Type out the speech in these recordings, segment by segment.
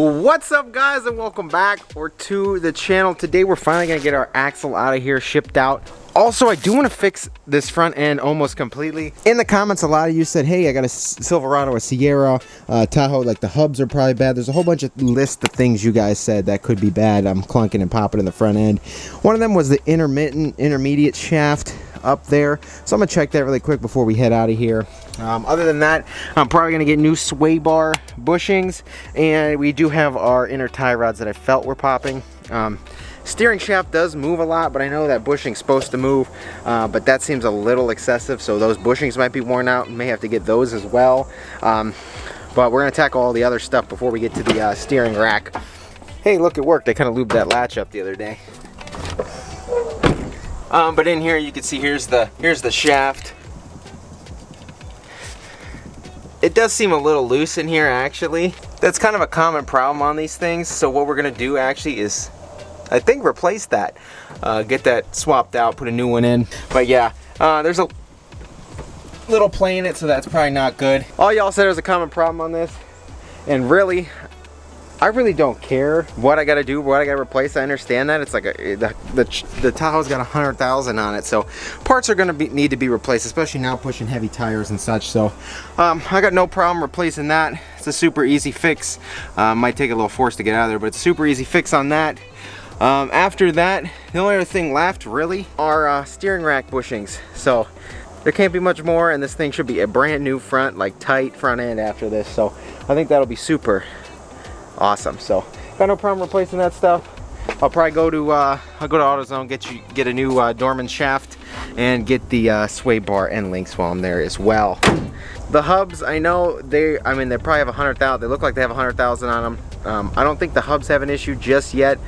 What's up, guys, and welcome back to the channel. Today we're finally gonna get our axle out of here, shipped out. Also, I do want to fix this front end almost completely. In the comments, a lot of you said, hey, I got a Silverado, a Sierra, Tahoe, like the hubs are probably bad. There's a whole bunch of list of things you guys said that could be bad. I'm clunking and popping in the front end. One of them was the intermediate shaft up there. So I'm gonna check that really quick before we head out of here. Other than that, I'm probably gonna get new sway bar bushings, and we do have our inner tie rods that I felt were popping. Steering shaft does move a lot, but I know that bushing's supposed to move, but that seems a little excessive, so those bushings might be worn out. May have to get those as well. But we're gonna tackle all the other stuff before we get to the steering rack. Hey, look, it worked. I kind of lubed that latch up the other day. But in here you can see here's the shaft. It does seem a little loose in here, actually. That's kind of a common problem on these things. So what we're gonna do actually is, I think, replace that. Get that swapped out, put a new one in. But yeah, there's a little play in it, so that's probably not good. All y'all said there's a common problem on this, and really, I really don't care what I gotta do, what I gotta replace. I understand that. It's like the Tahoe's got 100,000 on it, so parts are gonna need to be replaced, especially now pushing heavy tires and such. So I got no problem replacing that. It's a super easy fix. Might take a little force to get out of there, but it's a super easy fix on that. After that, the only other thing left really are steering rack bushings. So there can't be much more, and this thing should be a brand new front, like tight front end after this. So I think that'll be super awesome. So got no problem replacing that stuff. I'll probably go to AutoZone, get a new Dorman shaft, and get the sway bar end links while I'm there as well. The hubs, I know they probably have 100,000. They look like they have 100,000 on them. I don't think the hubs have an issue just yet.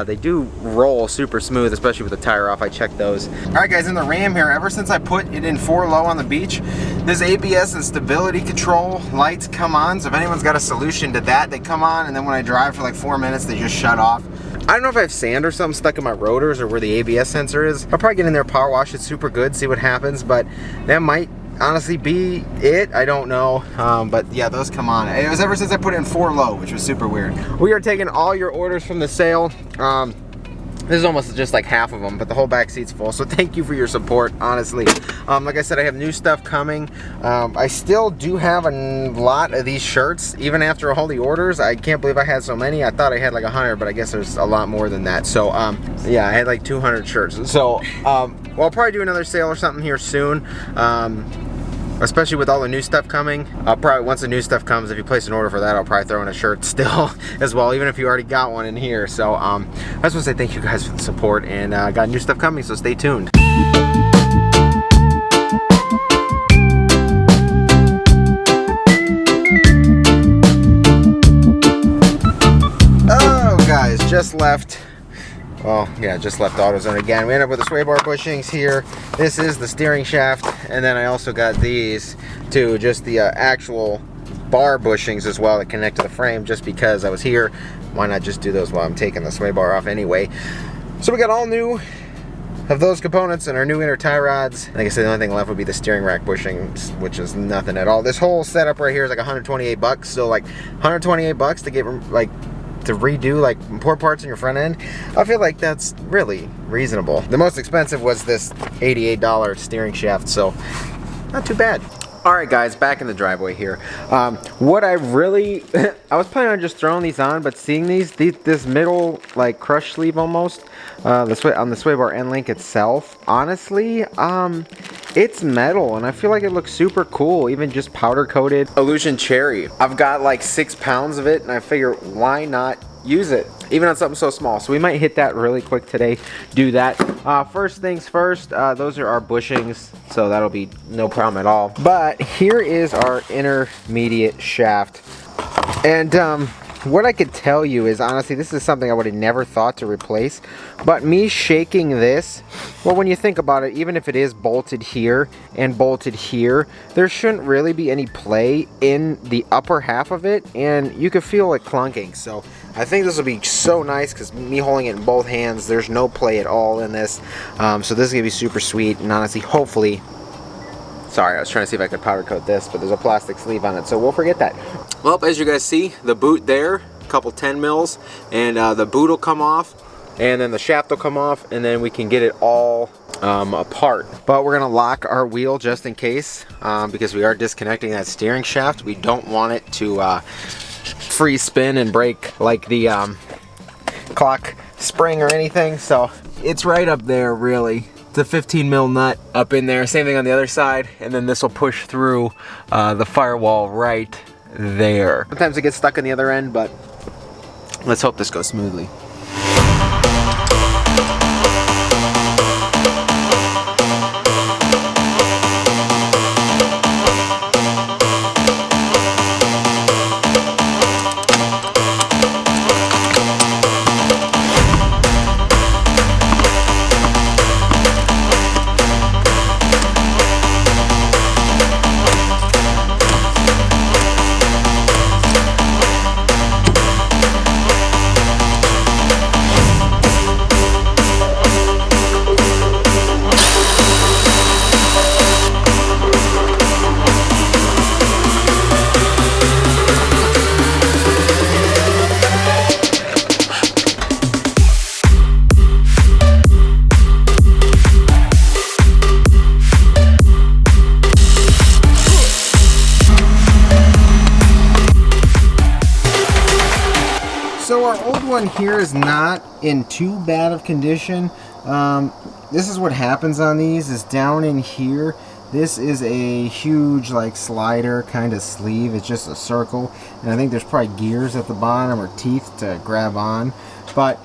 They do roll super smooth, especially with the tire off. I checked those. All right, guys, in the Ram here, ever since I put it in 4 low on the beach, this ABS and stability control lights come on. So if anyone's got a solution to that, they come on, and then when I drive for like 4 minutes, they just shut off. I don't know if I have sand or something stuck in my rotors or where the ABS sensor is. I'll probably get in there, power wash it super good, see what happens, but that might honestly be it. I don't know. But yeah, those come on. It was ever since I put it in 4 low, which was super weird. We are taking all your orders from the sale. This is almost just like half of them, but the whole back seat's full. So thank you for your support, honestly. Like I said, I have new stuff coming. I still do have a lot of these shirts, even after all the orders. I can't believe I had so many. I thought I had like 100, but I guess there's a lot more than that. So yeah, I had like 200 shirts. So well, I'll probably do another sale or something here soon. Especially with all the new stuff coming. I'll probably, once the new stuff comes, if you place an order for that, I'll probably throw in a shirt still as well, even if you already got one in here. So I just want to say thank you guys for the support, and got new stuff coming, so stay tuned. Oh, guys, just left. Well, yeah, just left AutoZone again. We ended up with the sway bar bushings here. This is the steering shaft, and then I also got these too, just the actual bar bushings as well that connect to the frame, just because I was here. Why not just do those while I'm taking the sway bar off anyway? So we got all new of those components and our new inner tie rods. Like I said, the only thing left would be the steering rack bushings, which is nothing at all. This whole setup right here is like 128 bucks. So like 128 bucks to get like to redo like poor parts in your front end. I feel like that's really reasonable. The most expensive was this $88 steering shaft, so not too bad. All right, guys, back in the driveway here. What I really, I was planning on just throwing these on, but seeing this middle like crush sleeve almost, on the sway bar end link itself, honestly, it's metal, and I feel like it looks super cool, even just powder coated illusion cherry. I've got like 6 pounds of it, and I figure why not use it, even on something so small. So we might hit that really quick today, do that. First things first, those are our bushings, so that'll be no problem at all. But here is our intermediate shaft, and what I could tell you is, honestly, this is something I would have never thought to replace, but me shaking this, well, when you think about it, even if it is bolted here and bolted here, there shouldn't really be any play in the upper half of it, and you could feel it clunking. So I think this will be so nice, because me holding it in both hands, there's no play at all in this. So this is gonna be super sweet, and honestly, hopefully, sorry, I was trying to see if I could powder coat this, but there's a plastic sleeve on it, so we'll forget that. Well, as you guys see, the boot there couple 10 mils, and the boot will come off, and then the shaft will come off, and then we can get it all apart. But we're gonna lock our wheel just in case, because we are disconnecting that steering shaft. We don't want it to free spin and break like the clock spring or anything. So it's right up there, really. It's a 15 mil nut up in there. Same thing on the other side, and then this will push through the firewall right there. Sometimes it gets stuck on the other end, but let's hope this goes smoothly. So our old one here is not in too bad of condition. This is what happens on these, is down in here, this is a huge like slider kind of sleeve. It's just a circle, and I think there's probably gears at the bottom or teeth to grab on. But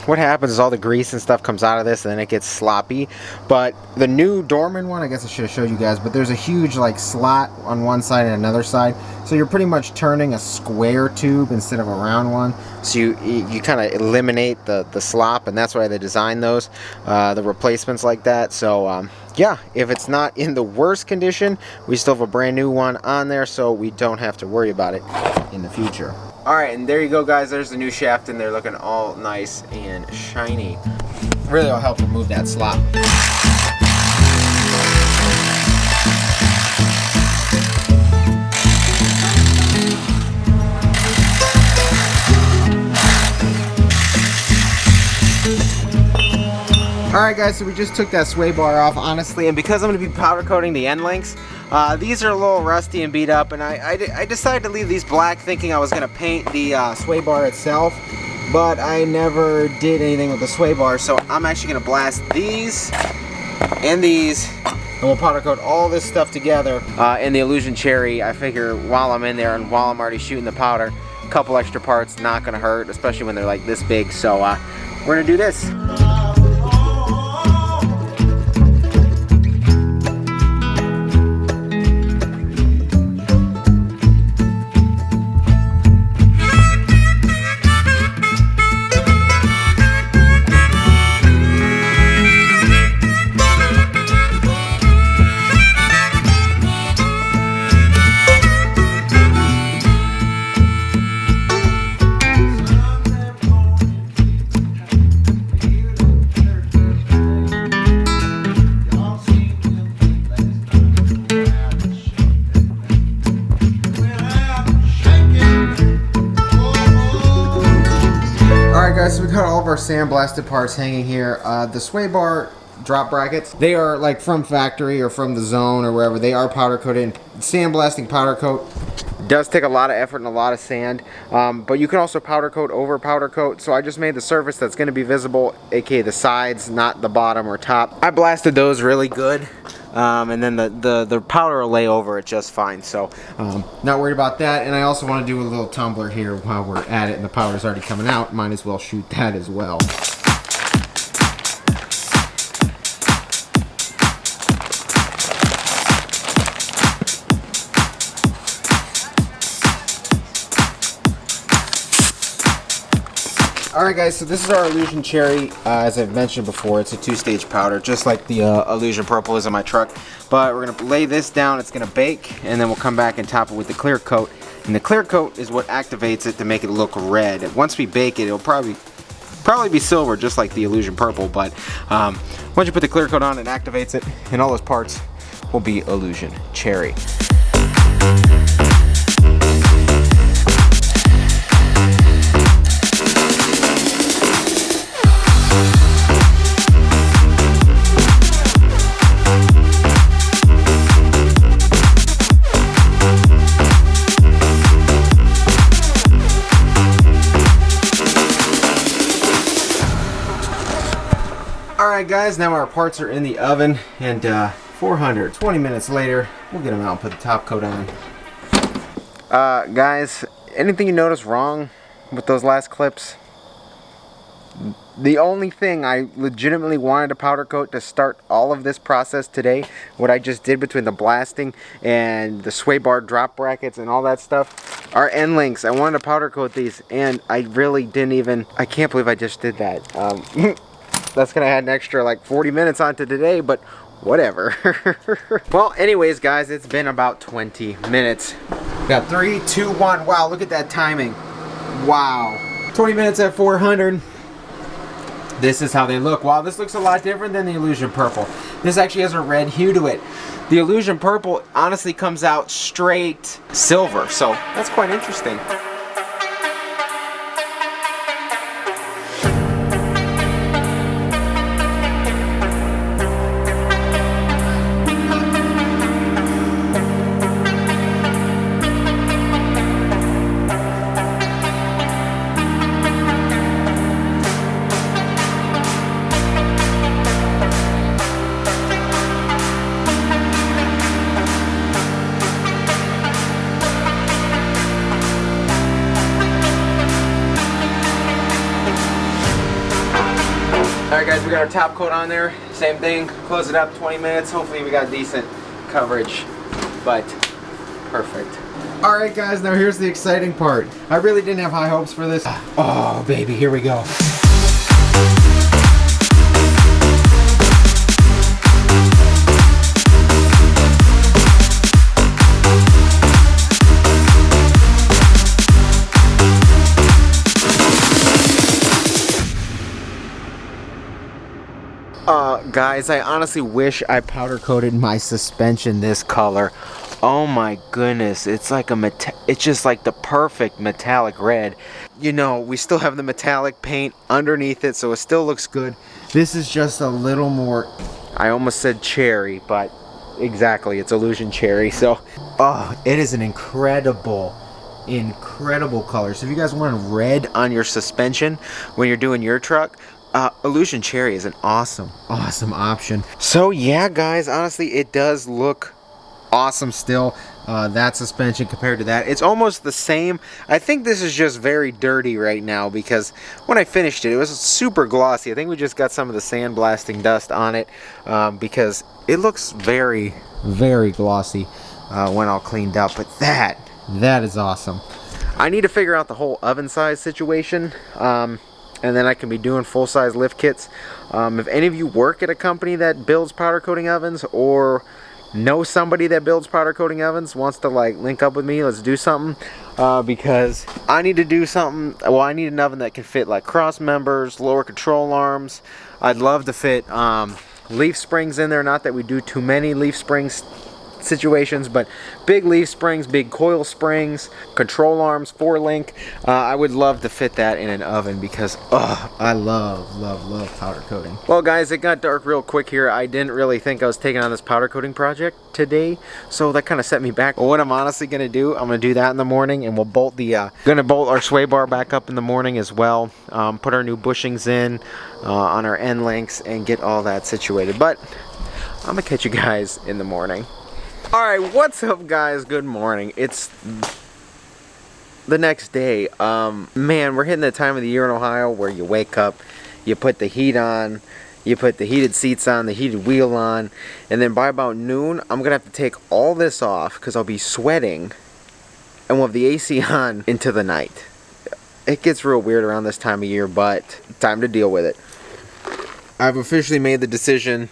what happens is all the grease and stuff comes out of this, and then it gets sloppy. But the new Dorman one, I guess I should have showed you guys, but there's a huge like slot on one side and another side, so you're pretty much turning a square tube instead of a round one. So you kind of eliminate the slop, and that's why they designed those, the replacements like that. So yeah, if it's not in the worst condition, we still have a brand new one on there, so we don't have to worry about it in the future. Alright, and there you go, guys. There's the new shaft, and they're looking all nice and shiny. Really will help remove that slop. Alright guys, so we just took that sway bar off, honestly, and because I'm going to be powder coating the end links, these are a little rusty and beat up, and I decided to leave these black thinking I was going to paint the sway bar itself, but I never did anything with the sway bar, so I'm actually going to blast these and these, and we'll powder coat all this stuff together in the Illusion Cherry. I figure while I'm in there and while I'm already shooting the powder, a couple extra parts not going to hurt, especially when they're like this big, so we're going to do this. So we got all of our sandblasted parts hanging here. The sway bar drop brackets, they are like from factory or from the zone or wherever. They are powder coated. Sandblasting powder coat does take a lot of effort and a lot of sand, but you can also powder coat over powder coat. So I just made the surface that's going to be visible, aka the sides, not the bottom or top. I blasted those really good. And then the powder will lay over it just fine, so not worried about that. And I also want to do a little tumbler here while we're at it, and the powder's already coming out. Might as well shoot that as well. Alright guys, so this is our Illusion Cherry. As I've mentioned before, it's a two-stage powder, just like the Illusion Purple is in my truck. But we're going to lay this down, it's going to bake, and then we'll come back and top it with the clear coat. And the clear coat is what activates it to make it look red. Once we bake it, it'll probably be silver, just like the Illusion Purple. But once you put the clear coat on, it activates it, and all those parts will be Illusion Cherry. Alright guys, now our parts are in the oven, and 420 minutes later, we'll get them out and put the top coat on. Guys, anything you notice wrong with those last clips? The only thing I legitimately wanted to powder coat to start all of this process today, what I just did between the blasting and the sway bar drop brackets and all that stuff, are end links. I wanted to powder coat these, and I really didn't even, I can't believe I just did that. That's gonna add an extra like 40 minutes onto today, but whatever. Well, anyways guys, it's been about 20 minutes. Got 3, 2, 1. Wow, look at that timing. Wow. 20 minutes at 400. This is how they look. Wow, this looks a lot different than the Illusion Purple. This actually has a red hue to it. The Illusion Purple honestly comes out straight silver, so that's quite interesting. Alright guys, we got our top coat on there. Same thing, close it up 20 minutes. Hopefully we got decent coverage, but perfect. Alright guys, now here's the exciting part. I really didn't have high hopes for this. Oh baby, here we go. Guys, I honestly wish I powder coated my suspension this color. Oh my goodness, it's like it's just like the perfect metallic red. You know, we still have the metallic paint underneath it, so it still looks good. This is just a little more, I almost said cherry, but exactly, it's Illusion Cherry. So, oh, it is an incredible color. So if you guys want red on your suspension when you're doing your truck, Illusion Cherry is an awesome option. So yeah guys, honestly it does look awesome still. That suspension compared to that, it's almost the same. I think this is just very dirty right now because when I finished it, it was super glossy. I think we just got some of the sandblasting dust on it, because it looks very glossy when all cleaned up. But that is awesome. I need to figure out the whole oven size situation, and then I can be doing full-size lift kits. If any of you work at a company that builds powder coating ovens, or know somebody that builds powder coating ovens, wants to like link up with me, let's do something, because I need to do something. Well, I need an oven that can fit like cross members, lower control arms. I'd love to fit leaf springs in there. Not that we do too many leaf springs situations, but big leaf springs, big coil springs, control arms, 4-link. I would love to fit that in an oven because I love powder coating. Well guys, it got dark real quick here. I didn't really think I was taking on this powder coating project today, so that kind of set me back. But what I'm honestly gonna do, I'm gonna do that in the morning, and we'll bolt the gonna bolt our sway bar back up in the morning as well, put our new bushings in on our end links and get all that situated. But I'm gonna catch you guys in the morning. Alright, what's up guys? Good morning. It's the next day. Man, we're hitting the time of the year in Ohio where you wake up, you put the heat on, you put the heated seats on, the heated wheel on, and then by about noon, I'm going to have to take all this off because I'll be sweating, and we'll have the AC on into the night. It gets real weird around this time of year, but time to deal with it. I've officially made the decision.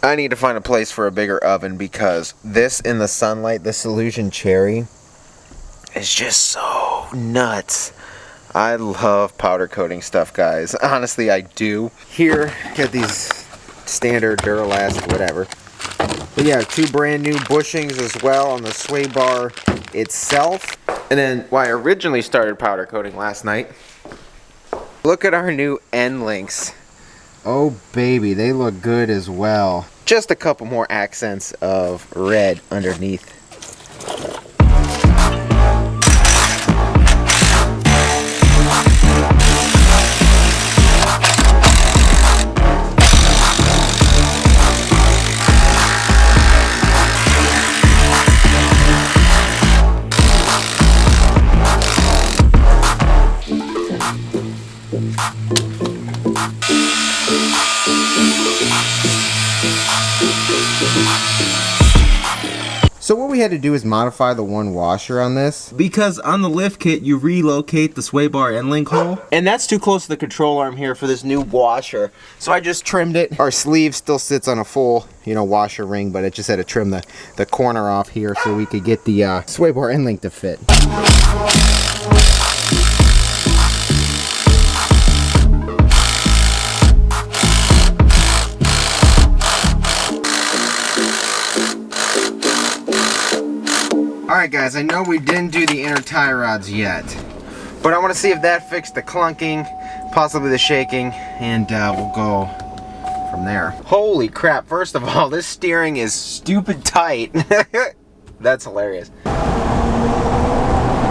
I need to find a place for a bigger oven because this in the sunlight, this Illusion Cherry, is just so nuts. I love powder coating stuff, guys. Honestly, I do. Here, get these standard Duralast, whatever. But yeah, 2 brand new bushings as well on the sway bar itself. And then, I originally started powder coating last night. Look at our new end links. Oh baby, they look good as well. Just a couple more accents of red underneath. we had to do is modify the one washer on this, because on the lift kit you relocate the sway bar end link hole, and that's too close to the control arm here for this new washer. So I just trimmed it. Our sleeve still sits on a full, you know, washer ring, but it just had to trim the corner off here so we could get the sway bar end link to fit. Alright guys, I know we didn't do the inner tie rods yet, but I want to see if that fixed the clunking, possibly the shaking, and we'll go from there. Holy crap, first of all, this steering is stupid tight. That's hilarious.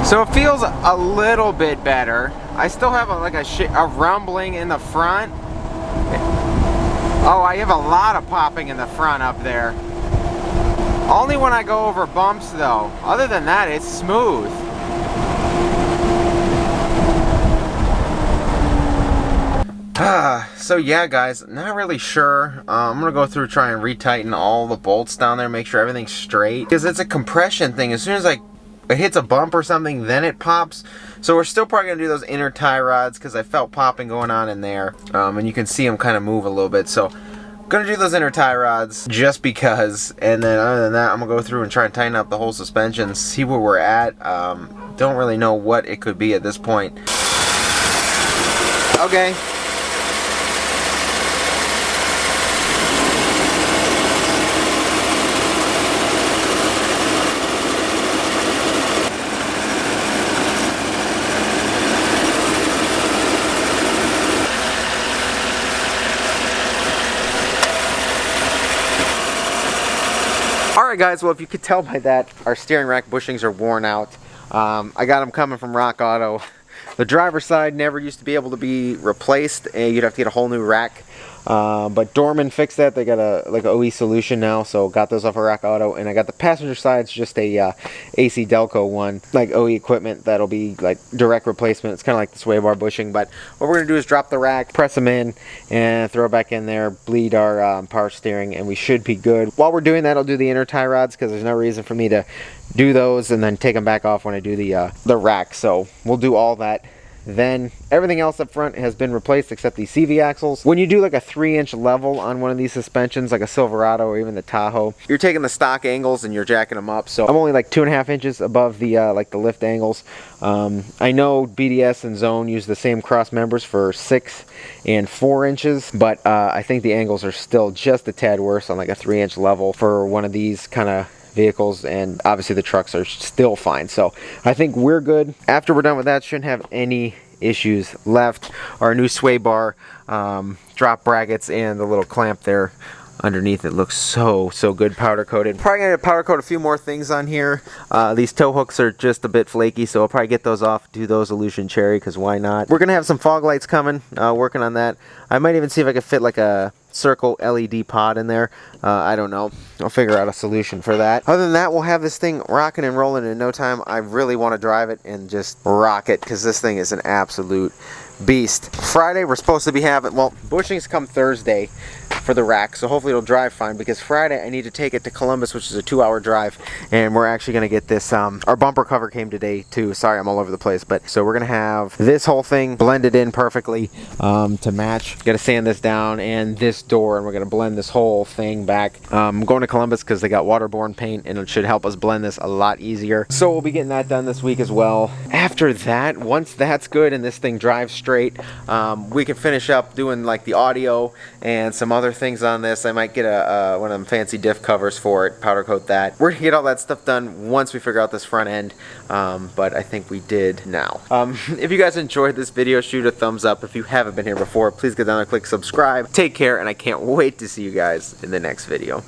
So it feels a little bit better. I still have a rumbling in the front. Oh, I have a lot of popping in the front up there. Only when I go over bumps though. Other than that, it's smooth. So yeah guys, not really sure. I'm gonna go through, try and retighten all the bolts down there, make sure everything's straight. Because it's a compression thing. As soon as it hits a bump or something, then it pops. So we're still probably gonna do those inner tie rods because I felt popping going on in there. And you can see them kind of move a little bit. So gonna do those inner tie rods just because, and then other than that, I'm gonna go through and try and tighten up the whole suspension, see where we're at. Don't really know what it could be at this point. Okay. Alright guys, well if you could tell by that, our steering rack bushings are worn out. I got them coming from Rock Auto. The driver's side never used to be able to be replaced, and you'd have to get a whole new rack. But Dorman fixed that. They got a OE solution now, so got those off of Rock Auto. And I got the passenger side, it's just a AC Delco one, like OE equipment that'll be like direct replacement. It's kind of like the sway bar bushing. But what we're gonna do is drop the rack, press them in, and throw it back in there, bleed our power steering, and we should be good. While we're doing that, I'll do the inner tie rods because there's no reason for me to do those and then take them back off when I do the rack. So we'll do all that. Then everything else up front has been replaced except the CV axles. When you do like a 3-inch level on one of these suspensions, like a Silverado or even the Tahoe, you're taking the stock angles and you're jacking them up. So I'm only like 2.5 inches above the like the lift angles. I know BDS and Zone use the same cross members for 6 and 4 inches, but I think the angles are still just a tad worse on like a 3-inch level for one of these kind of vehicles, and obviously the trucks are still fine. So I think we're good. After we're done with that, shouldn't have any issues left. Our new sway bar drop brackets and the little clamp there underneath it looks so good powder coated. Probably gonna powder coat a few more things on here. These tow hooks are just a bit flaky, so I'll probably get those off, do those illusion cherry, because why not. We're gonna have some fog lights coming, working on that. I might even see if I can fit like a circle LED pod in there. I don't know. I'll figure out a solution for that. Other than that, we'll have this thing rocking and rolling in no time. I really want to drive it and just rock it because this thing is an absolute beast. Friday we're supposed to be having, well, bushings come Thursday for the rack, so hopefully it'll drive fine, because Friday I need to take it to Columbus, which is a 2-hour drive, and we're actually going to get this, our bumper cover came today too. Sorry, I'm all over the place, but so we're going to have this whole thing blended in perfectly to match. Got to sand this down and this door, and we're going to blend this whole thing back. I'm going to Columbus because they got waterborne paint, and it should help us blend this a lot easier. So we'll be getting that done this week as well. After that, once that's good and this thing drives straight, we can finish up doing like the audio and some other things on this. I might get one of them fancy diff covers for it, powder coat that. We're gonna get all that stuff done once we figure out this front end, but I think we did now. If you guys enjoyed this video, shoot a thumbs up. If you haven't been here before, please go down and click subscribe. Take care, and I can't wait to see you guys in the next video.